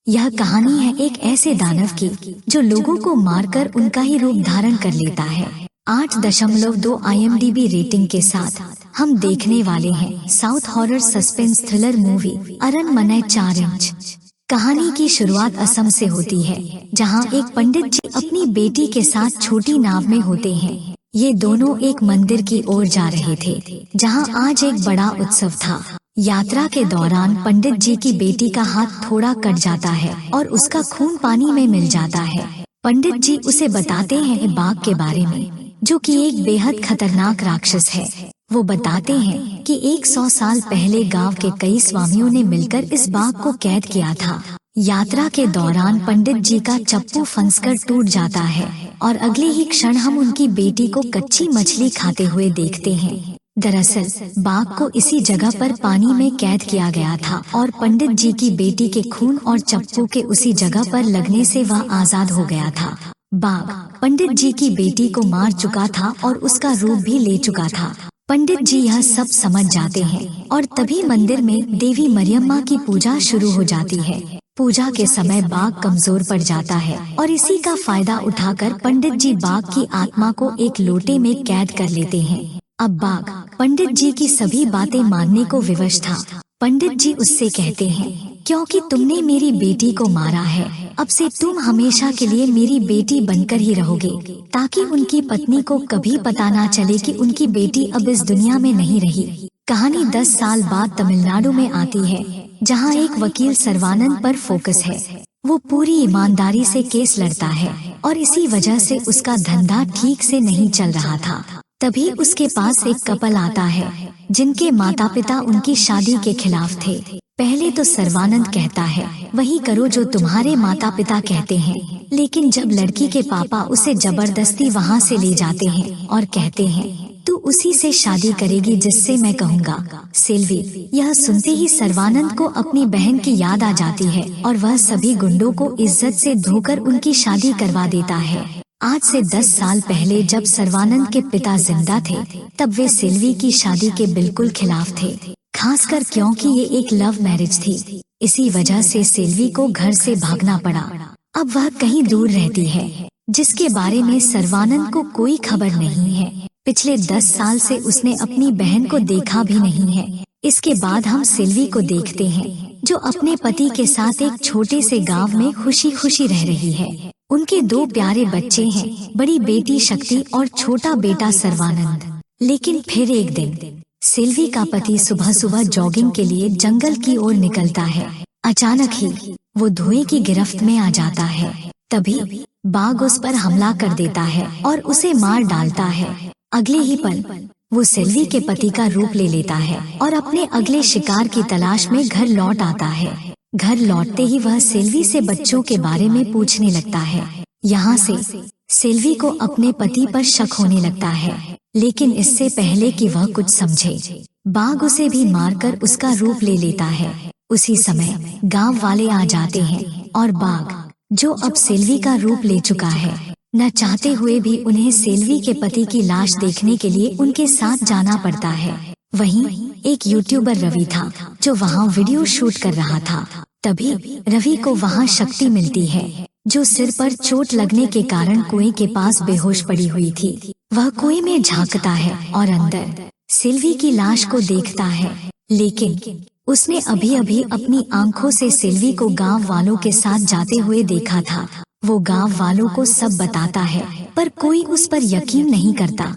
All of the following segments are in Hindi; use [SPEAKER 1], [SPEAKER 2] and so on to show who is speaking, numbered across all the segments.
[SPEAKER 1] यह कहानी है एक ऐसे दानव की जो लोगों को मारकर उनका ही रूप धारण कर लेता है। 8.2 IMDb रेटिंग के साथ हम देखने वाले हैं south horror suspense thriller movie Aranmanai 4 इंच। कहानी की शुरुआत असम से होती है, जहां एक पंडित जी अपनी बेटी के साथ छोटी नाव में होते हैं। ये दोनों एक मंदिर की ओर जा रहे थे, जहां आज एक बड़ा उत्सव था। यात्रा के दौरान पंडित जी की बेटी का हाथ थोड़ा कट जाता है और उसका खून पानी में मिल जाता है। पंडित जी उसे बताते हैं बाघ के बारे में, जो कि एक बेहद खतरनाक राक्षस है। वो बताते हैं कि 100 साल पहले गांव के कई स्वामियों ने मिलकर इस बाघ को कैद किया था। यात्रा के दौरान पंडित जी का चप्पू फंसकर टूट जाता है और अगले ही क्षण हम उनकी बेटी को कच्ची मछली खाते हुए देखते हैं। दरअसल बाघ को इसी जगह पर पानी में कैद किया गया था और पंडित जी की बेटी के खून और चप्पू के उसी जगह पर लगने से वह आजाद हो गया था। बाघ पंडित जी की बेटी को मार चुका था और उसका रूप भी ले चुका था। पंडित जी यह सब समझ जाते हैं और तभी मंदिर में देवी मरियम्मा की पूजा शुरू हो जाती है। पूजा के समय बाघ कमजोर पड़ जाता है और इसी का फायदा उठाकर पंडित जी बाघ की आत्मा को एक लोटे में कैद कर लेते हैं। अब बाघ पंडित जी की सभी बातें मानने को विवश था। पंडित जी उससे कहते हैं, क्योंकि तुमने मेरी बेटी को मारा है, अब से तुम हमेशा के लिए मेरी बेटी बनकर ही रहोगे, ताकि उनकी पत्नी को कभी पता ना चले कि उनकी बेटी अब इस दुनिया में नहीं रही। कहानी 10 साल बाद तमिलनाडु में आती है, जहां एक वकील सर्वानंद पर फोकस है। वो पूरी ईमानदारी से केस लड़ता है और इसी वजह से उसका धंधा ठीक से नहीं चल रहा था। तभी उसके पास एक कपल आता है, जिनके माता पिता उनकी शादी के खिलाफ थे। पहले तो सर्वानंद कहता है, वही करो जो तुम्हारे माता पिता कहते हैं, लेकिन जब लड़की के पापा उसे जबरदस्ती वहां से ले जाते हैं और कहते हैं, तू उसी से शादी करेगी जिससे मैं कहूँगा, सेल्वी। यह सुनते ही सर्वानंद को अपनी बहन की याद आ जाती है और वह सभी गुंडों को इज्जत से धोकर उनकी शादी करवा देता है। आज से 10 साल पहले जब सर्वानंद के पिता जिंदा थे, तब वे सेल्वी की शादी के बिल्कुल खिलाफ थे, खासकर क्योंकि ये एक लव मैरिज थी। इसी वजह से सेल्वी को घर से भागना पड़ा। अब वह कहीं दूर रहती है, जिसके बारे में सर्वानंद को कोई खबर नहीं है। पिछले 10 साल से उसने अपनी बहन को देखा भी नहीं है। इसके बाद हम सेल्वी को देखते हैं, जो अपने पति के साथ एक छोटे से गांव में खुशी खुशी रह रही है। उनके 2 प्यारे बच्चे हैं, बड़ी बेटी शक्ति और छोटा बेटा सर्वानंद। लेकिन फिर एक दिन सेल्वी का पति सुबह सुबह जॉगिंग के लिए जंगल की ओर निकलता है। अचानक ही वो धुएं की गिरफ्त में आ जाता है। तभी बाघ उस पर हमला कर देता है और उसे मार डालता है। अगले ही पल वो सेल्वी के पति का रूप ले लेता है और अपने अगले शिकार की तलाश में घर लौट आता है। घर लौटते ही वह सेल्वी से बच्चों के बारे में पूछने लगता है। यहाँ से सेल्वी को अपने पति पर शक होने लगता है, लेकिन इससे पहले कि वह कुछ समझे, बाघ उसे भी मारकर उसका रूप ले लेता है। उसी समय गांव वाले आ जाते हैं और बाघ, जो अब सेल्वी का रूप ले चुका है, न चाहते हुए भी उन्हें सेल्वी के पति की लाश देखने के लिए उनके साथ जाना पड़ता है। वहीं एक यूट्यूबर रवि था, जो वहां वीडियो शूट कर रहा था। तभी रवि को वहां शक्ति मिलती है, जो सिर पर चोट लगने के कारण कुएं के पास बेहोश पड़ी हुई थी। वह कुएं में झांकता है और अंदर सेल्वी की लाश को देखता है, लेकिन उसने अभी अभी अपनी आंखों से सेल्वी को गांव वालों के साथ जाते हुए देखा था। वो गांव वालों को सब बताता है, पर कोई उस पर यकीन नहीं करता।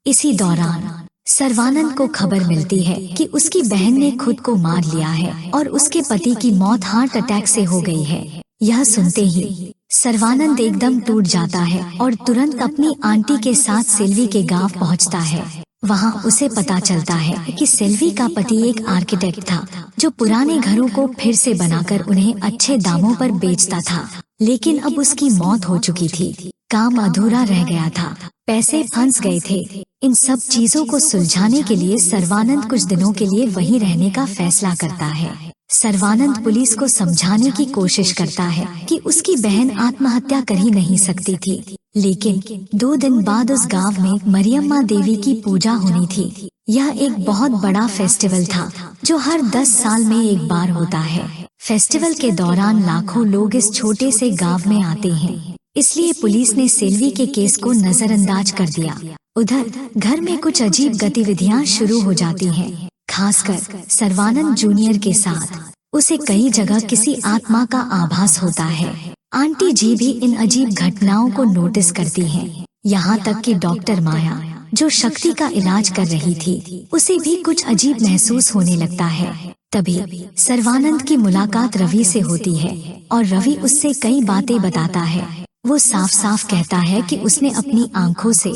[SPEAKER 1] इसी दौरान सर्वानंद को खबर मिलती है कि उसकी बहन ने खुद को मार लिया है और उसके पति की मौत हार्ट अटैक से हो गई है। यह सुनते ही सर्वानंद एकदम टूट जाता है और तुरंत अपनी आंटी के साथ सेल्वी के गांव पहुंचता है। वहां उसे पता चलता है कि सेल्वी का पति एक आर्किटेक्ट था, जो पुराने घरों को फिर से बनाकर उन्हें अच्छे दामों पर बेचता था। लेकिन अब उसकी मौत हो चुकी थी, काम अधूरा रह गया था, पैसे फंस गए थे। इन सब चीजों को सुलझाने के लिए सर्वानंद कुछ दिनों के लिए वहीं रहने का फैसला करता है। सर्वानंद पुलिस को समझाने की कोशिश करता है कि उसकी बहन आत्महत्या कर ही नहीं सकती थी, लेकिन 2 दिन बाद उस गांव में मरियम्मा देवी की पूजा होनी थी। यह एक बहुत बड़ा फेस्टिवल था, जो हर 10 साल में एक बार होता है। फेस्टिवल के दौरान लाखों लोग इस छोटे से गांव में आते हैं, इसलिए पुलिस ने सेल्वी के केस को नजरअंदाज कर दिया। उधर घर में कुछ अजीब गतिविधियां शुरू हो जाती हैं, खासकर सर्वानंद जूनियर के साथ। उसे कई जगह किसी आत्मा का आभास होता है। आंटी जी भी इन अजीब घटनाओं को नोटिस करती हैं। यहाँ तक कि डॉक्टर माया, जो शक्ति का इलाज कर रही थी, उसे भी कुछ अजीब महसूस होने लगता है। तभी सर्वानंद की मुलाकात रवि से होती है और रवि उससे कई बातें बताता है। वो साफ साफ कहता है कि उसने अपनी आंखों से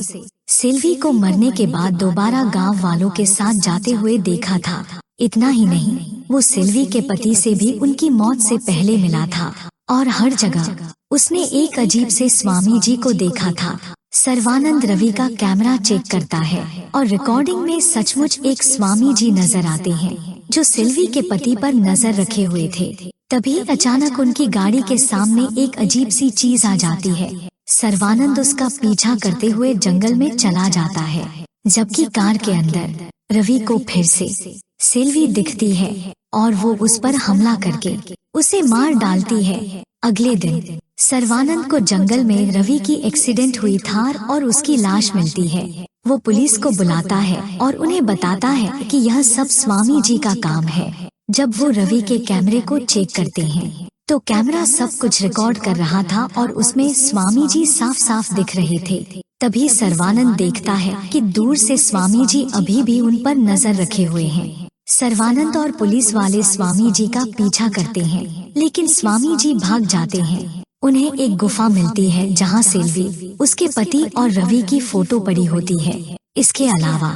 [SPEAKER 1] सेल्वी को मरने के बाद दोबारा गांव वालों के साथ जाते हुए देखा था। इतना ही नहीं, वो सेल्वी के पति से भी उनकी मौत से पहले मिला था और हर जगह उसने एक अजीब से स्वामी जी को देखा था। सर्वानंद रवि का कैमरा चेक करता है और रिकॉर्डिंग में सचमुच एक स्वामी जी नजर आते हैं, जो सेल्वी के पति पर नजर रखे हुए थे। तभी अचानक उनकी गाड़ी के सामने एक अजीब सी चीज आ जाती है। सर्वानंद उसका पीछा करते हुए जंगल में चला जाता है, जबकि कार के अंदर रवि को फिर से सेल्वी दिखती है और वो उस पर हमला करके उसे मार डालती है। अगले दिन सर्वानंद को जंगल में रवि की एक्सीडेंट हुई थार और उसकी लाश मिलती है। वो पुलिस को बुलाता है और उन्हें बताता है कि यह सब स्वामी जी का काम है। जब वो रवि के कैमरे को चेक करते हैं तो कैमरा सब कुछ रिकॉर्ड कर रहा था और उसमें स्वामी जी साफ साफ दिख रहे थे। तभी सर्वानंद देखता है कि दूर से स्वामी जी अभी भी उन पर नजर रखे हुए हैं। सर्वानंद और पुलिस वाले स्वामी जी का पीछा करते हैं, लेकिन स्वामी जी भाग जाते हैं। उन्हें एक गुफा मिलती है जहां सेल्वी, उसके पति और रवि की फोटो पड़ी होती है। इसके अलावा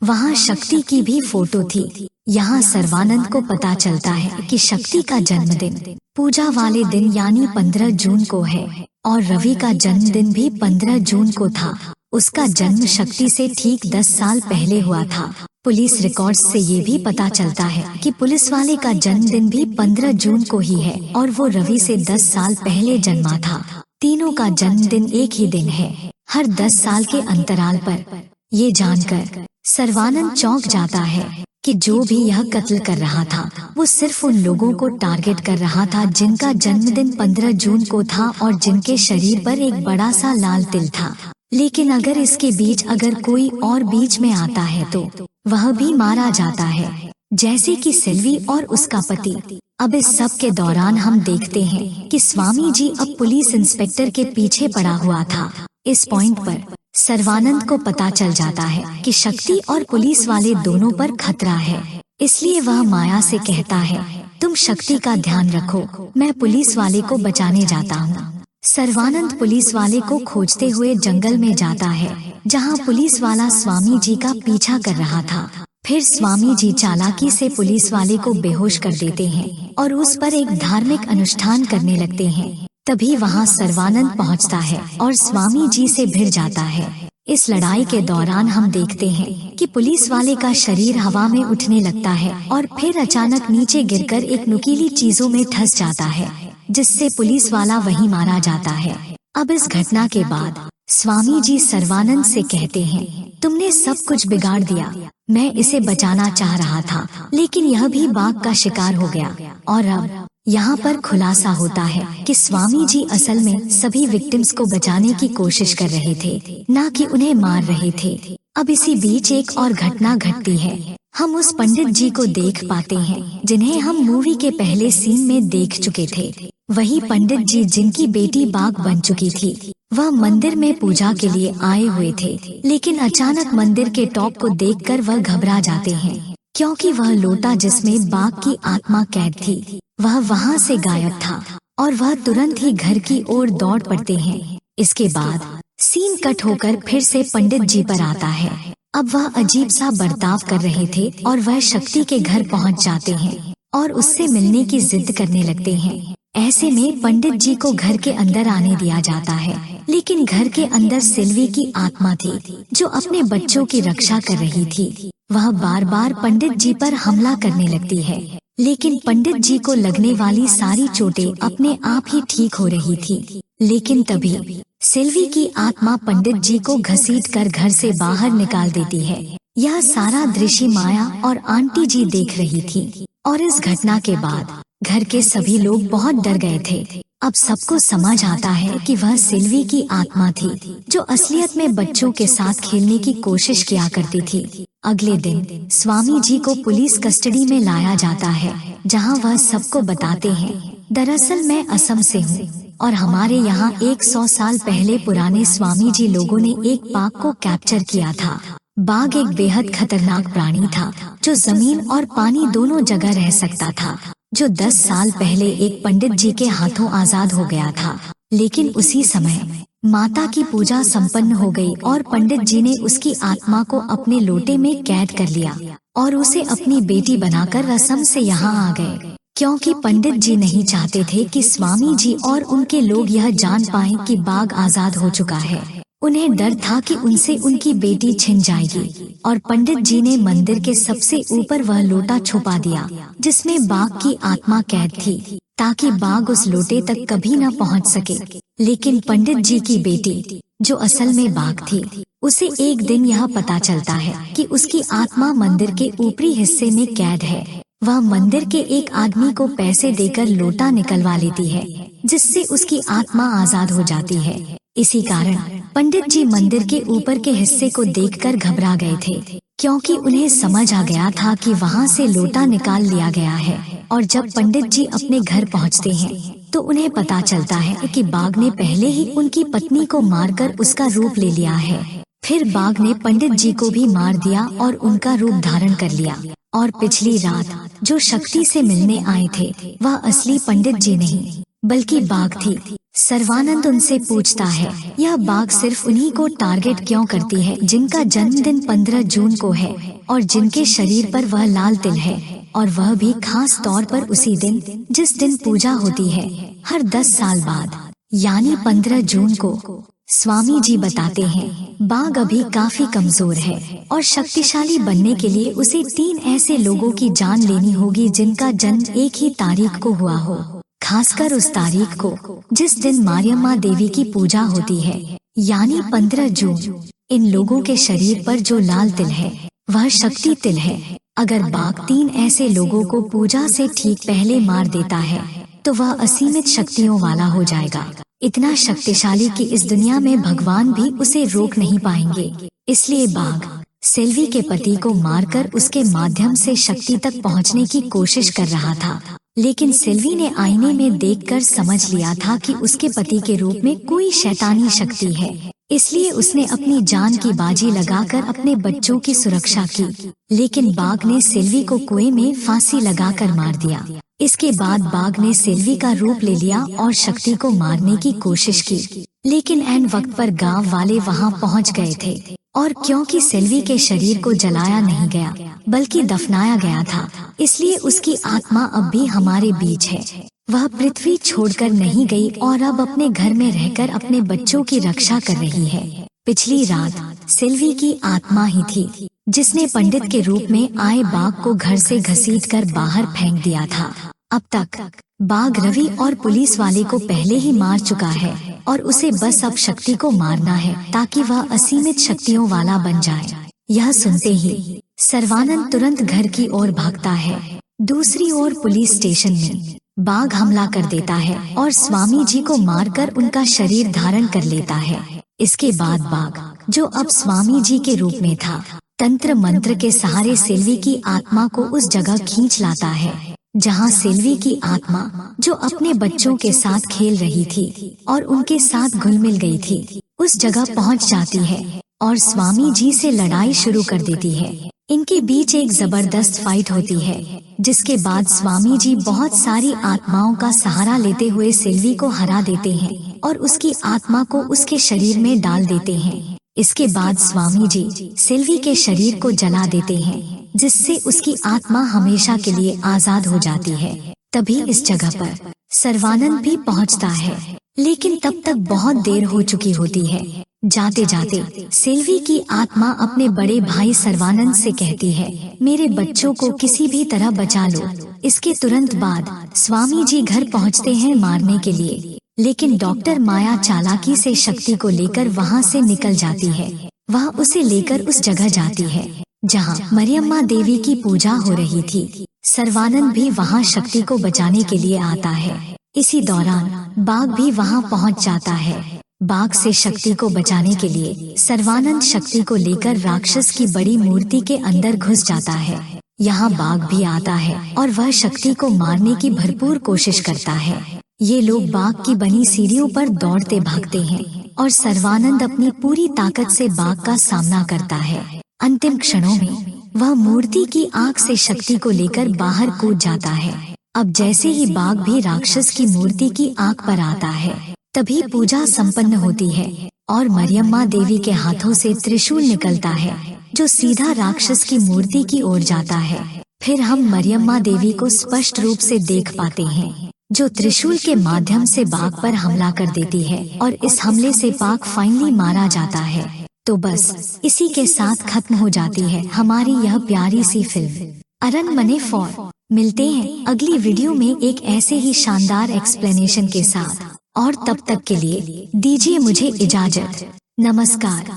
[SPEAKER 1] वहां शक्ति की भी फोटो थी। यहाँ सर्वानंद को पता चलता है कि शक्ति का जन्मदिन पूजा वाले दिन यानी 15 जून को है और रवि का जन्मदिन भी 15 जून को था। उसका जन्म शक्ति से ठीक 10 साल पहले हुआ था। पुलिस रिकॉर्ड्स से ये भी पता चलता है कि पुलिस वाले का जन्मदिन भी 15 जून को ही है और वो रवि से 10 साल पहले जन्मा था। तीनों का जन्मदिन एक ही दिन है, हर 10 साल के अंतराल पर। ये जानकर सर्वानंद चौंक जाता है कि जो भी यह कत्ल कर रहा था वो सिर्फ उन लोगों को टारगेट कर रहा था जिनका जन्मदिन 15 जून को था और जिनके शरीर पर एक बड़ा सा लाल तिल था। लेकिन अगर इसके बीच अगर कोई और बीच में आता है तो वह भी मारा जाता है, जैसे कि सेल्वी और उसका पति। अब इस सब के दौरान हम देखते हैं कि स्वामी जी अब पुलिस इंस्पेक्टर के पीछे पड़ा हुआ था। इस पॉइंट पर सर्वानंद को पता चल जाता है कि शक्ति और पुलिस वाले दोनों पर खतरा है, इसलिए वह माया से कहता है, तुम शक्ति का ध्यान रखो, मैं पुलिस वाले को बचाने जाता हूँ। सर्वानंद पुलिस वाले को खोजते हुए जंगल में जाता है, जहाँ पुलिस वाला स्वामी जी का पीछा कर रहा था। फिर स्वामी जी चालाकी से पुलिस वाले को बेहोश कर देते हैं और उस पर एक धार्मिक अनुष्ठान करने लगते हैं। तभी वहाँ सर्वानंद पहुँचता है और स्वामी जी से भिड़ जाता है। इस लड़ाई के दौरान हम देखते हैं कि पुलिस वाले का शरीर हवा में उठने लगता है और फिर अचानक नीचे गिरकर एक नुकीली चीजों में धंस जाता है, जिससे पुलिस वाला वहीं मारा जाता है। अब इस घटना के बाद स्वामी जी सर्वानंद से कहते हैं, तुमने सब कुछ बिगाड़ दिया। मैं इसे बचाना चाह रहा था, लेकिन यह भी बाघ का शिकार हो गया। और अब यहाँ पर खुलासा होता है कि स्वामी जी असल में सभी विक्टिम्स को बचाने की कोशिश कर रहे थे, ना कि उन्हें मार रहे थे। अब इसी बीच एक और घटना घटती है। हम उस पंडित जी को देख पाते हैं जिन्हें हम मूवी के पहले सीन में देख चुके थे। वही पंडित जी जिनकी बेटी बाघ बन चुकी थी। वह मंदिर में पूजा के लिए आए हुए थे, लेकिन अचानक मंदिर के टॉप को देखकर वह घबरा जाते हैं, क्योंकि वह लोटा जिसमें बाघ की आत्मा कैद थी वह वहाँ से गायब था और वह तुरंत ही घर की ओर दौड़ पड़ते हैं। इसके बाद सीन कट होकर फिर से पंडित जी पर आता है। अब वह अजीब सा बर्ताव कर रहे थे और वह शक्ति के घर पहुँच जाते हैं और उससे मिलने की जिद करने लगते हैं। ऐसे में पंडित जी को घर के अंदर आने दिया जाता है, लेकिन घर के अंदर सेल्वी की आत्मा थी जो अपने बच्चों की रक्षा कर रही थी। वह बार बार पंडित जी पर हमला करने लगती है, लेकिन पंडित जी को लगने वाली सारी चोटें अपने आप ही ठीक हो रही थी। लेकिन तभी सेल्वी की आत्मा पंडित जी को घसीटकर घर से बाहर निकाल देती है। यह सारा दृश्य माया और आंटी जी देख रही थी और इस घटना के बाद घर के सभी लोग बहुत डर गए थे। अब सबको समझ आता है कि वह सिल्वी की आत्मा थी, जो असलियत में बच्चों के साथ खेलने की कोशिश किया करती थी। अगले दिन स्वामी जी को पुलिस कस्टडी में लाया जाता है, जहां वह सबको बताते हैं, दरअसल मैं असम से हूँ और हमारे यहाँ 100 साल पहले पुराने स्वामी जी लोगों ने एक बाघ को कैप्चर किया था। बाघ एक बेहद खतरनाक प्राणी था, जो जमीन और पानी दोनों जगह रह सकता था, जो 10 साल पहले एक पंडित जी के हाथों आजाद हो गया था। लेकिन उसी समय माता की पूजा संपन्न हो गई और पंडित जी ने उसकी आत्मा को अपने लोटे में कैद कर लिया और उसे अपनी बेटी बनाकर असम से यहाँ आ गए, क्योंकि पंडित जी नहीं चाहते थे कि स्वामी जी और उनके लोग यह जान पाएं कि बाघ आजाद हो चुका है। उन्हें डर था कि उनसे उनकी बेटी छिन जाएगी और पंडित जी ने मंदिर के सबसे ऊपर वह लोटा छुपा दिया जिसमें बाघ की आत्मा कैद थी, ताकि बाघ उस लोटे तक कभी न पहुंच सके। लेकिन पंडित जी की बेटी, जो असल में बाघ थी, उसे एक दिन यह पता चलता है कि उसकी आत्मा मंदिर के ऊपरी हिस्से में कैद है। वह मंदिर के एक आदमी को पैसे देकर लोटा निकलवा लेती है, जिससे उसकी आत्मा आजाद हो जाती है। इसी कारण पंडित जी मंदिर के ऊपर के हिस्से को देखकर घबरा गए थे, क्योंकि उन्हें समझ आ गया था कि वहां से लोटा निकाल लिया गया है। और जब पंडित जी अपने घर पहुंचते हैं तो उन्हें पता चलता है कि बाघ ने पहले ही उनकी पत्नी को मारकर उसका रूप ले लिया है। फिर बाघ ने पंडित जी को भी मार दिया और उनका रूप धारण कर लिया। और पिछली रात जो शक्ति से मिलने आए थे, वह असली पंडित जी नहीं बल्कि बाघ थी। सर्वानंद उनसे पूछता है, यह बाघ सिर्फ उन्हीं को टारगेट क्यों करती है जिनका जन्मदिन 15 जून को है और जिनके शरीर पर वह लाल तिल है, और वह भी खास तौर पर उसी दिन जिस दिन पूजा होती है, हर 10 साल बाद, यानी 15 जून को। स्वामी जी बताते हैं, बाघ अभी काफी कमजोर है और शक्तिशाली बनने के लिए उसे 3 ऐसे लोगों की जान लेनी होगी जिनका जन्म एक ही तारीख को हुआ हो, खासकर उस तारीख को जिस दिन मारियम्मा देवी की पूजा होती है, यानी 15 जून। इन लोगों के शरीर पर जो लाल तिल है वह शक्ति तिल है। अगर बाघ 3 ऐसे लोगों को पूजा से ठीक पहले मार देता है तो वह असीमित शक्तियों वाला हो जाएगा, इतना शक्तिशाली कि इस दुनिया में भगवान भी उसे रोक नहीं पाएंगे। इसलिए बाघ सिल्वी के पति को मारकर उसके माध्यम से शक्ति तक पहुंचने की कोशिश कर रहा था। लेकिन सिल्वी ने आईने में देखकर समझ लिया था कि उसके पति के रूप में कोई शैतानी शक्ति है, इसलिए उसने अपनी जान की बाजी लगाकर अपने बच्चों की सुरक्षा की। लेकिन बाघ ने सिल्वी को कुएं में फांसी लगाकर मार दिया। इसके बाद बाघ ने सिल्वी का रूप ले लिया और शक्ति को मारने की कोशिश की, लेकिन ऐन वक्त पर गांव वाले वहां पहुंच गए थे। और क्योंकि सिल्वी के शरीर को जलाया नहीं गया बल्कि दफनाया गया था, इसलिए उसकी आत्मा अब भी हमारे बीच है। वह पृथ्वी छोड़कर नहीं गई और अब अपने घर में रहकर अपने बच्चों की रक्षा कर रही है। पिछली रात सिल्वी की आत्मा ही थी जिसने पंडित के रूप में आए बाघ को घर से घसीटकर बाहर फेंक दिया था। अब तक बाघ रवि और पुलिस वाले को पहले ही मार चुका है और उसे बस अब शक्ति को मारना है ताकि वह असीमित शक्तियों वाला बन जाए। यह सुनते ही सर्वानंद तुरंत घर की ओर भागता है। दूसरी ओर पुलिस स्टेशन में बाघ हमला कर देता है और स्वामी जी को मारकर उनका शरीर धारण कर लेता है। इसके बाद बाघ, जो अब स्वामी जी के रूप में था, तंत्र मंत्र के सहारे सिल्वी की आत्मा को उस जगह खींच लाता है जहां सिल्वी की आत्मा, जो अपने बच्चों के साथ खेल रही थी और उनके साथ घुल मिल गई थी, उस जगह पहुंच जाती है और स्वामी जी से लड़ाई शुरू कर देती है। इनके बीच एक जबरदस्त फाइट होती है, जिसके बाद स्वामी जी बहुत सारी आत्माओं का सहारा लेते हुए सिल्वी को हरा देते हैं और उसकी आत्मा को उसके शरीर में डाल देते हैं। इसके बाद स्वामी जी सिल्वी के शरीर को जला देते हैं, जिससे उसकी आत्मा हमेशा के लिए आजाद हो जाती है। तभी इस जगह पर सर्वानंद भी पहुंचता है, लेकिन तब तक बहुत देर हो चुकी होती है। जाते जाते सिल्वी की आत्मा अपने बड़े भाई सर्वानंद से कहती है, मेरे बच्चों को किसी भी तरह बचा लो। इसके तुरंत बाद स्वामी जी घर पहुंचते हैं मारने के लिए, लेकिन डॉक्टर माया चालाकी से शक्ति को लेकर वहां से निकल जाती है। वह उसे लेकर उस जगह जाती है जहां मरियम्मा देवी की पूजा हो रही थी। सर्वानंद भी वहां शक्ति को बचाने के लिए आता है। इसी दौरान बाघ भी वहां पहुंच जाता है। बाघ से शक्ति को बचाने के लिए सर्वानंद शक्ति को लेकर राक्षस की बड़ी मूर्ति के अंदर घुस जाता है। यहाँ बाघ भी आता है और वह शक्ति को मारने की भरपूर कोशिश करता है। ये लोग बाघ की बनी सीढ़ियों पर दौड़ते भागते हैं और सर्वानंद अपनी पूरी ताकत से बाघ का सामना करता है। अंतिम क्षणों में वह मूर्ति की आंख से शक्ति को लेकर बाहर कूद जाता है। अब जैसे ही बाघ भी राक्षस की मूर्ति की आंख पर आता है, तभी पूजा संपन्न होती है और मरियम्मा देवी के हाथों से त्रिशूल निकलता है जो सीधा राक्षस की मूर्ति की ओर जाता है। फिर हम मरियम्मा देवी को स्पष्ट रूप से देख पाते हैं जो त्रिशूल के माध्यम से बाघ पर हमला कर देती है और इस हमले से बाघ फाइनली मारा जाता है। तो बस इसी के साथ खत्म हो जाती है हमारी यह प्यारी सी फिल्म अरनमने 4। मिलते हैं अगली वीडियो में एक ऐसे ही शानदार एक्सप्लेनेशन के साथ, और तब तक के लिए दीजिए मुझे इजाजत। नमस्कार।